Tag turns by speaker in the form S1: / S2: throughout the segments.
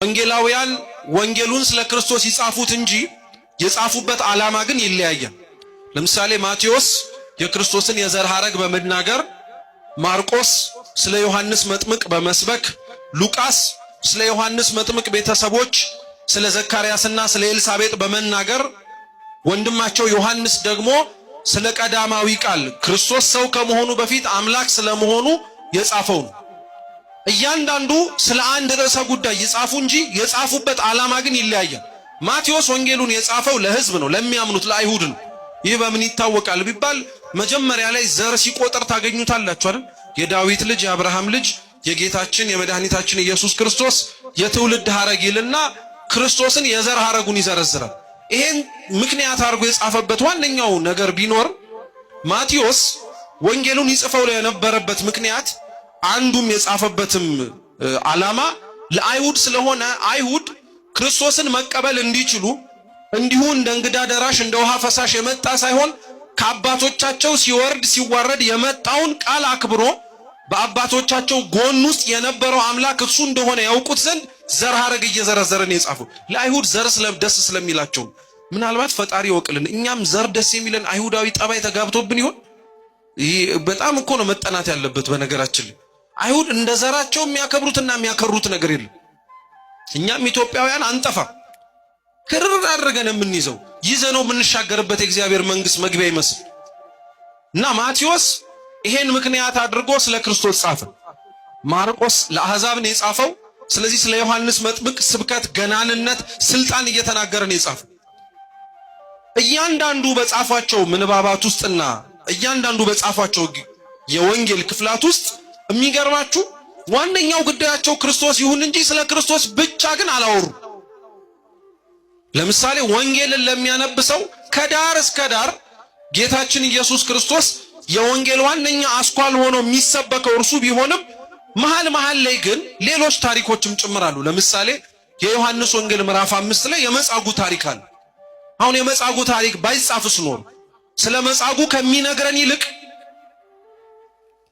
S1: ወንጌላውያን ወንጌሉን ስለ ክርስቶስ ይጻፉት እንጂ የጻፉበት ዓላማ ግን ይለያያል። ለምሳሌ ማቴዎስ የክርስቶስን የዘር ሐረግ በመናገር፣ ማርቆስ ስለ ዮሐንስ መጥምቅ በመስበክ፣ ሉቃስ ስለ ዮሐንስ መጥምቅ ቤተሰቦች ስለ ዘካርያስና ስለ ኤልሳቤጥ በመናገር፣ ወንድማቸው ዮሐንስ ደግሞ ስለ ቀዳማዊ ቃል ክርስቶስ ሰው ከመሆኑ በፊት አምላክ ስለመሆኑ የጻፈው ነው። እያንዳንዱ ስለ አንድ ርዕሰ ጉዳይ ይጻፉ እንጂ የጻፉበት ዓላማ ግን ይለያያል። ማቴዎስ ወንጌሉን የጻፈው ለሕዝብ ነው፣ ለሚያምኑት ለአይሁድ ነው። ይህ በምን ይታወቃል ቢባል መጀመሪያ ላይ ዘር ሲቆጥር ታገኙታላችሁ አይደል? የዳዊት ልጅ የአብርሃም ልጅ የጌታችን የመድኃኒታችን ኢየሱስ ክርስቶስ የትውልድ ሐረግ ይልና ክርስቶስን የዘር ሐረጉን ይዘረዝራል። ይሄን ምክንያት አድርጎ የጻፈበት ዋነኛው ነገር ቢኖር ማቴዎስ ወንጌሉን ይጽፈው የነበረበት ምክንያት አንዱም የጻፈበትም ዓላማ ለአይሁድ ስለሆነ አይሁድ ክርስቶስን መቀበል እንዲችሉ እንዲሁ እንደ እንግዳ ደራሽ እንደ ውሃ ፈሳሽ የመጣ ሳይሆን ከአባቶቻቸው ሲወርድ ሲዋረድ የመጣውን ቃል አክብሮ በአባቶቻቸው ጎን ውስጥ የነበረው አምላክ እሱ እንደሆነ ያውቁት ዘንድ ዘር ሐረግ እየዘረዘረን የጻፈው ለአይሁድ ዘር ደስ ስለሚላቸው። ምናልባት ፈጣሪ ወቅልን እኛም ዘር ደስ የሚለን አይሁዳዊ ጠባይ ተጋብቶብን ይሆን? ይህ በጣም እኮ ነው መጠናት ያለበት። በነገራችን ላይ አይሁድ እንደ ዘራቸው የሚያከብሩትና የሚያከሩት ነገር የለም። እኛም ኢትዮጵያውያን አንጠፋ ክርር አድርገን የምንይዘው ይዘነው የምንሻገርበት የእግዚአብሔር መንግስት መግቢያ ይመስል እና ማቴዎስ ይሄን ምክንያት አድርጎ ስለ ክርስቶስ ጻፈ። ማርቆስ ለአሕዛብ ነው የጻፈው። ስለዚህ ስለ ዮሐንስ መጥምቅ ስብከት፣ ገናንነት፣ ስልጣን እየተናገረ ነው የጻፈው። እያንዳንዱ በጻፏቸው ምንባባት ውስጥና እያንዳንዱ በጻፏቸው የወንጌል ክፍላት ውስጥ የሚገርማችሁ ዋነኛው ጉዳያቸው ክርስቶስ ይሁን እንጂ ስለ ክርስቶስ ብቻ ግን አላወሩ። ለምሳሌ ወንጌልን ለሚያነብሰው ከዳር እስከ ዳር ጌታችን ኢየሱስ ክርስቶስ የወንጌል ዋነኛ አስኳል ሆኖ የሚሰበከው እርሱ ቢሆንም መሃል ላይ ግን ሌሎች ታሪኮችም ጭምራሉ። ለምሳሌ የዮሐንስ ወንጌል ምዕራፍ 5 ላይ የመጻጉዕ ታሪክ አለ። አሁን የመጻጉዕ ታሪክ ባይጻፍስ ኖር ስለ መጻጉዕ ከሚነግረን ይልቅ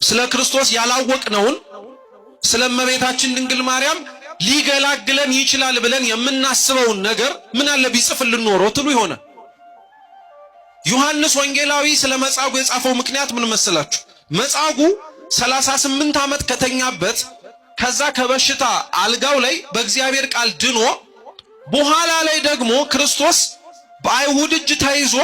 S1: ስለ ክርስቶስ ያላወቅነውን ስለ እመቤታችን ድንግል ማርያም ሊገላግለን ይችላል ብለን የምናስበውን ነገር ምን አለ ቢጽፍልን ኖሮ ትሉ ይሆነ። ዮሐንስ ወንጌላዊ ስለ መጻጉዕ የጻፈው ምክንያት ምን መሰላችሁ? መጻጉዕ 38 ዓመት ከተኛበት ከዛ ከበሽታ አልጋው ላይ በእግዚአብሔር ቃል ድኖ በኋላ ላይ ደግሞ ክርስቶስ በአይሁድ እጅ ተይዞ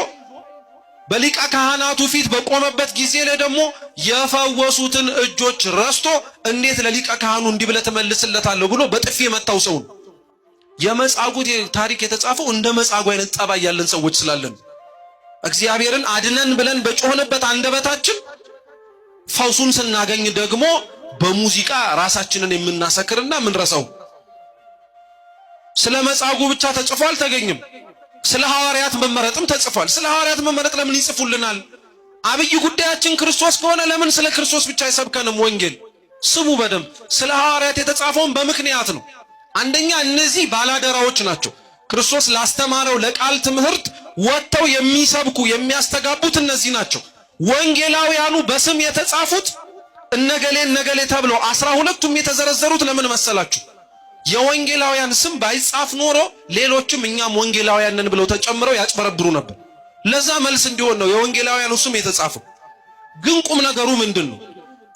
S1: በሊቀ ካህናቱ ፊት በቆመበት ጊዜ ላይ ደግሞ የፈወሱትን እጆች ረስቶ እንዴት ለሊቀ ካህኑ እንዲህ ብለህ ትመልስለታለህ ብሎ በጥፊ የመታው ሰው ነው። የመጻጉዕ ታሪክ የተጻፈው እንደ መጻጉዕ አይነት ጠባይ ያለን ሰዎች ስላለን እግዚአብሔርን አድነን ብለን በጮህንበት አንደበታችን ፈውሱን ስናገኝ ደግሞ በሙዚቃ ራሳችንን የምናሰክርና ምንረሳው። ስለ መጻጉዕ ብቻ ተጽፎ አልተገኘም። ስለ ሐዋርያት መመረጥም ተጽፏል። ስለ ሐዋርያት መመረጥ ለምን ይጽፉልናል? አብይ ጉዳያችን ክርስቶስ ከሆነ ለምን ስለ ክርስቶስ ብቻ አይሰብከንም? ወንጌል ስሙ በደንብ። ስለ ሐዋርያት የተጻፈውን በምክንያት ነው። አንደኛ እነዚህ ባላደራዎች ናቸው። ክርስቶስ ላስተማረው ለቃል ትምህርት ወጥተው የሚሰብኩ የሚያስተጋቡት እነዚህ ናቸው። ወንጌላውያኑ በስም የተጻፉት እነገሌ ተብለው 12ቱም የተዘረዘሩት ለምን መሰላችሁ? የወንጌላውያን ስም ባይጻፍ ኖሮ ሌሎችም እኛም ወንጌላውያን ነን ብለው ተጨምረው ያጭበረብሩ ነበር። ለዛ መልስ እንዲሆን ነው የወንጌላውያኑ ስም የተጻፈው። ግን ቁም ነገሩ ምንድነው?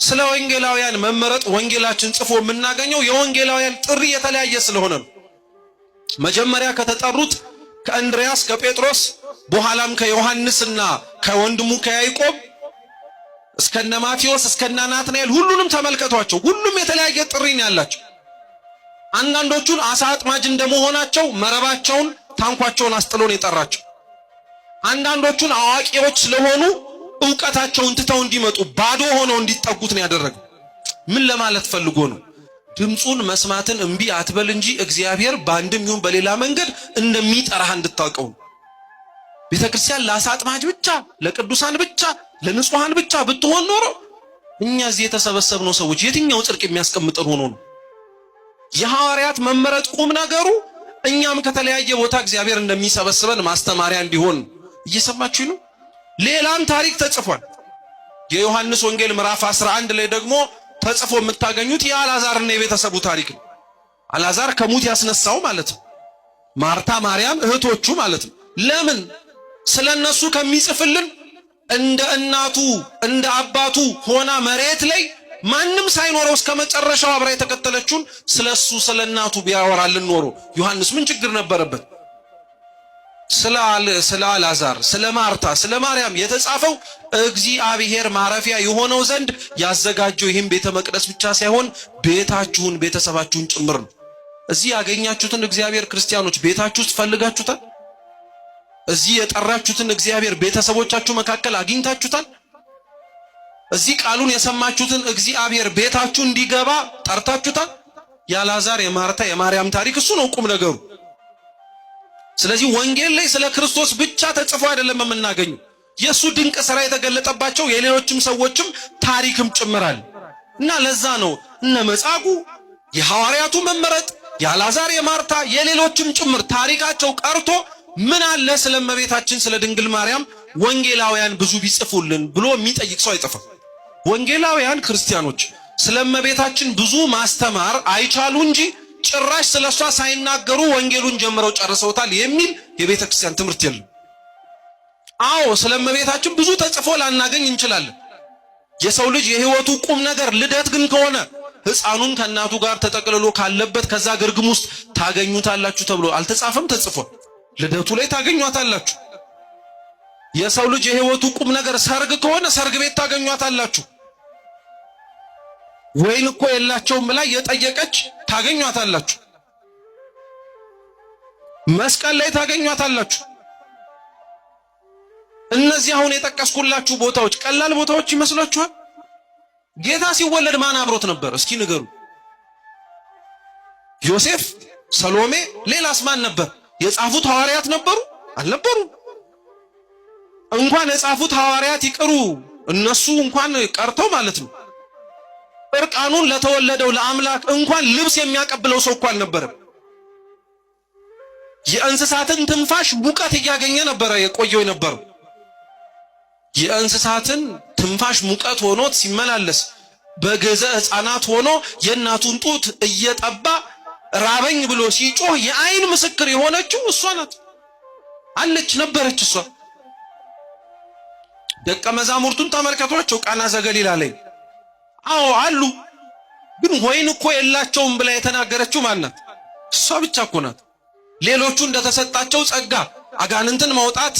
S1: ስለ ወንጌላውያን መመረጥ ወንጌላችን ጽፎ የምናገኘው የወንጌላውያን ጥሪ የተለያየ ስለሆነ ነው። መጀመሪያ ከተጠሩት ከእንድሪያስ ከጴጥሮስ በኋላም ከዮሐንስና ከወንድሙ ከያዕቆብ እስከነ ማቴዎስ እስከነ ናትናኤል ሁሉንም ተመልከቷቸው። ሁሉም የተለያየ ጥሪ ነው ያላቸው። አንዳንዶቹን አሳ አጥማጅ እንደመሆናቸው መረባቸውን ታንኳቸውን አስጥሎን የጠራቸው፣ አንዳንዶቹን አዋቂዎች ስለሆኑ ዕውቀታቸውን ትተው እንዲመጡ ባዶ ሆነው እንዲጠጉት ነው ያደረገው። ምን ለማለት ፈልጎ ነው? ድምጹን መስማትን እምቢ አትበል እንጂ እግዚአብሔር በአንድም ይሁን በሌላ መንገድ እንደሚጠራህ እንድታውቀው። ቤተክርስቲያን ለአሳ አጥማጅ ብቻ ለቅዱሳን ብቻ ለንጹሃን ብቻ ብትሆን ኖሮ እኛ እዚህ የተሰበሰብነው ሰዎች የትኛው ጽድቅ የሚያስቀምጠን ሆኖ ነው? የሐዋርያት መመረጥ ቁም ነገሩ እኛም ከተለያየ ቦታ እግዚአብሔር እንደሚሰበስበን ማስተማሪያ እንዲሆን። እየሰማችሁ ነው? ሌላም ታሪክ ተጽፏል። የዮሐንስ ወንጌል ምዕራፍ 11 ላይ ደግሞ ተጽፎ የምታገኙት የአልዓዛርና የቤተሰቡ ታሪክ ነው። አልዓዛር ከሙት ያስነሳው ማለት ነው። ማርታ ማርያም እህቶቹ ማለት ነው። ለምን ስለነሱ ከሚጽፍልን እንደ እናቱ እንደ አባቱ ሆና መሬት ላይ ማንም ሳይኖረው እስከ መጨረሻው አብራ የተከተለችውን ስለሱ ስለናቱ ቢያወራልን ኖሮ ዮሐንስ ምን ችግር ነበረበት? ስለ አልዓዛር፣ ስለ ማርታ፣ ስለ ማርያም የተጻፈው እግዚአብሔር ማረፊያ የሆነው ዘንድ ያዘጋጀው ይህም ቤተ መቅደስ ብቻ ሳይሆን ቤታችሁን ቤተሰባችሁን ጭምር ነው። እዚህ ያገኛችሁትን እግዚአብሔር ክርስቲያኖች ቤታችሁ ውስጥ ፈልጋችሁታል? እዚህ የጠራችሁትን እግዚአብሔር ቤተሰቦቻችሁ መካከል አግኝታችሁታል? እዚህ ቃሉን የሰማችሁትን እግዚአብሔር ቤታችሁ እንዲገባ ጠርታችሁታል? የአልዓዛር የማርታ የማርያም ታሪክ እሱ ነው ቁም ነገሩ። ስለዚህ ወንጌል ላይ ስለ ክርስቶስ ብቻ ተጽፎ አይደለም የምናገኘው፣ የሱ ድንቅ ሥራ የተገለጠባቸው የሌሎችም ሰዎችም ታሪክም ጭምራል። እና ለዛ ነው እነ መጻጉዕ የሐዋርያቱ መመረጥ የአልዓዛር የማርታ የሌሎችም ጭምር ታሪካቸው ቀርቶ ምን አለ ስለ እመቤታችን ስለ ድንግል ማርያም ወንጌላውያን ብዙ ቢጽፉልን ብሎ የሚጠይቅ ሰው አይጠፋም። ወንጌላውያን ክርስቲያኖች ስለ እመቤታችን ብዙ ማስተማር አይቻሉ እንጂ ጭራሽ ስለሷ ሳይናገሩ ወንጌሉን ጀምረው ጨርሰውታል የሚል የቤተ ክርስቲያን ትምህርት የለም። አዎ ስለ እመቤታችን ብዙ ተጽፎ ላናገኝ እንችላለን። የሰው ልጅ የህይወቱ ቁም ነገር ልደት ግን ከሆነ ሕፃኑን ከእናቱ ጋር ተጠቅልሎ ካለበት ከዛ ግርግም ውስጥ ታገኙታላችሁ ተብሎ አልተጻፈም? ተጽፏል። ልደቱ ላይ ታገኟታላችሁ። የሰው ልጅ የህይወቱ ቁም ነገር ሰርግ ከሆነ ሰርግ ቤት ታገኟታላችሁ። ወይን እኮ የላቸውም ብላ የጠየቀች ታገኟታላችሁ። መስቀል ላይ ታገኟታላችሁ። እነዚህ አሁን የጠቀስኩላችሁ ቦታዎች ቀላል ቦታዎች ይመስላችኋል? ጌታ ሲወለድ ማን አብሮት ነበር? እስኪ ንገሩ። ዮሴፍ፣ ሰሎሜ፣ ሌላስ ማን ነበር? የጻፉት ሐዋርያት ነበሩ? አልነበሩ? እንኳን የጻፉት ሐዋርያት ይቅሩ እነሱ እንኳን ቀርተው ማለት ነው። እርቃኑን ለተወለደው ለአምላክ እንኳን ልብስ የሚያቀብለው ሰው እንኳን ነበር። የእንስሳትን ትንፋሽ ሙቀት እያገኘ ነበር የቆየው የነበረው። የእንስሳትን ትንፋሽ ሙቀት ሆኖት ሲመላለስ በገዘ ሕፃናት ሆኖ የእናቱን ጡት እየጠባ ራበኝ ብሎ ሲጮህ የአይን ምስክር የሆነችው እሷ ናት። አለች ነበረች እሷ። ደቀ መዛሙርቱን ተመልከቷቸው ቃና ዘገሊላ ላይ። አዎ አሉ፣ ግን ወይን እኮ የላቸውም ብላ የተናገረችው ማን ናት? እሷ ብቻ እኮ ናት። ሌሎቹ እንደተሰጣቸው ጸጋ አጋንንትን ማውጣት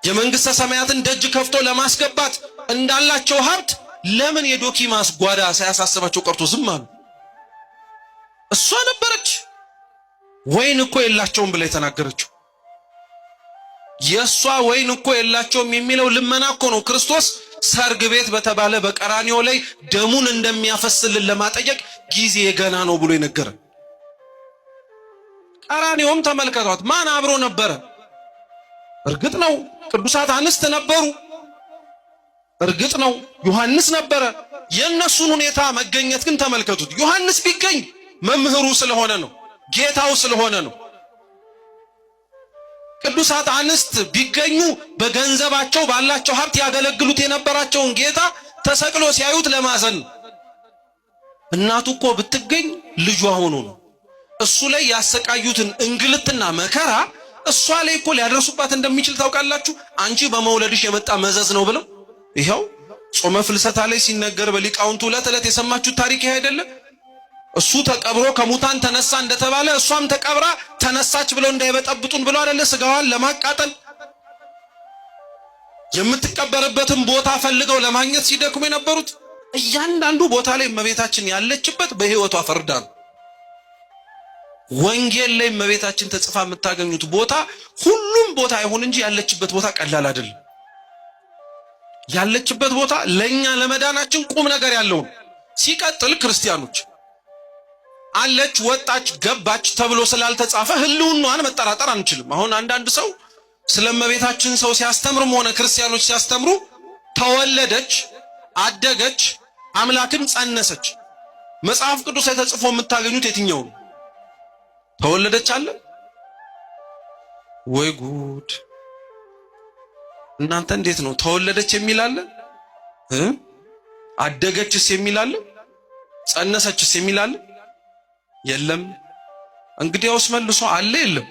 S1: የመንግስተ ሰማያትን ደጅ ከፍቶ ለማስገባት እንዳላቸው ሀብት ለምን የዶኪማስ ጓዳ ሳያሳስባቸው ቀርቶ ዝም አሉ? እሷ ነበረች ወይን እኮ የላቸውም ብላ የተናገረችው። የሷ ወይን እኮ የላቸውም የሚለው ልመና እኮ ነው ክርስቶስ ሰርግ ቤት በተባለ በቀራንዮ ላይ ደሙን እንደሚያፈስልን ለማጠየቅ ጊዜ ገና ነው ብሎ የነገረን። ቀራንዮም ተመልከቷት፣ ማን አብሮ ነበረ? እርግጥ ነው ቅዱሳት አንስት ነበሩ። እርግጥ ነው ዮሐንስ ነበረ። የነሱን ሁኔታ መገኘት ግን ተመልከቱት። ዮሐንስ ቢገኝ መምህሩ ስለሆነ ነው፣ ጌታው ስለሆነ ነው። ቅዱሳት አንስት ቢገኙ በገንዘባቸው ባላቸው ሀብት ያገለግሉት የነበራቸውን ጌታ ተሰቅሎ ሲያዩት ለማዘን። እናቱ እኮ ብትገኝ ልጇ ሆኖ ነው። እሱ ላይ ያሰቃዩትን እንግልትና መከራ እሷ ላይ እኮ ሊያደርሱባት እንደሚችል ታውቃላችሁ። አንቺ በመውለድሽ የመጣ መዘዝ ነው ብለው ይሄው ጾመ ፍልሰታ ላይ ሲነገር በሊቃውንቱ ዕለት የሰማችሁት ታሪክ ይሄ አይደለም? እሱ ተቀብሮ ከሙታን ተነሳ እንደተባለ እሷም ተቀብራ ተነሳች ብለው እንዳይበጠብጡን ብለው አይደለ ስጋዋን ለማቃጠል የምትቀበርበትን ቦታ ፈልገው ለማግኘት ሲደክሙ የነበሩት። እያንዳንዱ ቦታ ላይ እመቤታችን ያለችበት በህይወቷ ፈርዳ ነው። ወንጌል ላይ እመቤታችን ተጽፋ የምታገኙት ቦታ ሁሉም ቦታ አይሆን እንጂ ያለችበት ቦታ ቀላል አይደለም። ያለችበት ቦታ ለኛ ለመዳናችን ቁም ነገር ያለው። ሲቀጥል ክርስቲያኖች አለች ወጣች ገባች ተብሎ ስላልተጻፈ ህልውናዋን መጠራጠር አንችልም። አሁን አንዳንድ ሰው ስለ እመቤታችን ሰው ሲያስተምርም ሆነ ክርስቲያኖች ሲያስተምሩ ተወለደች፣ አደገች፣ አምላክን ጸነሰች። መጽሐፍ ቅዱስ ላይ ተጽፎ የምታገኙት የትኛው ነው? ተወለደች አለ ወይ? ጉድ! እናንተ እንዴት ነው ተወለደች የሚል አለ? አደገችስ የሚል አለ? ጸነሰችስ የሚል አለ? የለም። እንግዲያውስ መልሶ አለ የለም።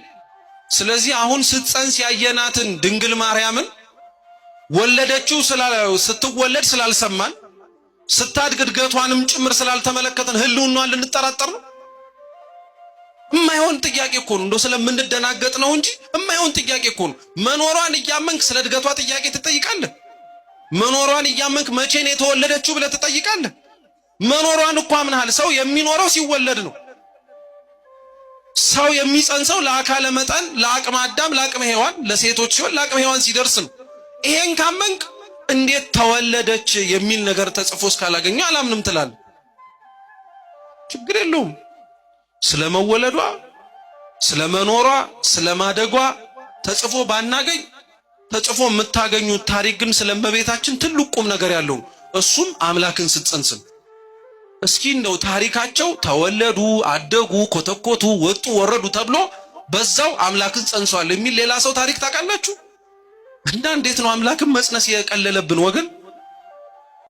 S1: ስለዚህ አሁን ስትጸንስ ያየናትን ድንግል ማርያምን ወለደችው ስትወለድ ስላልሰማን ስታድግ እድገቷንም ጭምር ስላልተመለከተን ህልውናዋን ልንጠራጠር ነው? የማይሆን ጥያቄ እኮ ነው። እንደው ስለምንደናገጥ ነው እንጂ የማይሆን ጥያቄ እኮ ነው። መኖሯን እያመንክ ስለ እድገቷ ጥያቄ ትጠይቃለህ? መኖሯን እያመንክ መቼ ነው የተወለደችው ብለህ ትጠይቃለህ? መኖሯን እኮ አምነሃል። ሰው የሚኖረው ሲወለድ ነው። ሰው የሚጸንሰው ለአካለ መጠን፣ ለአቅመ አዳም፣ ለአቅመ ሔዋን፣ ለሴቶች ሲሆን ለአቅመ ሔዋን ሲደርስ ነው። ይሄን ካመንክ እንዴት ተወለደች የሚል ነገር ተጽፎ እስካላገኘ አላምንም ትላለህ? ችግር የለውም። ስለመወለዷ፣ ስለመኖሯ፣ ስለማደጓ ተጽፎ ባናገኝ ተጽፎ የምታገኙት ታሪክ ግን ስለመቤታችን ትልቅ ቁም ነገር ያለው እሱም አምላክን ስትጸንስ። እስኪ እንደው ታሪካቸው ተወለዱ፣ አደጉ፣ ኮተኮቱ፣ ወጡ፣ ወረዱ ተብሎ በዛው አምላክን ጸንሷል የሚል ሌላ ሰው ታሪክ ታውቃላችሁ? እና እንዴት ነው አምላክን መጽነስ የቀለለብን ወገን?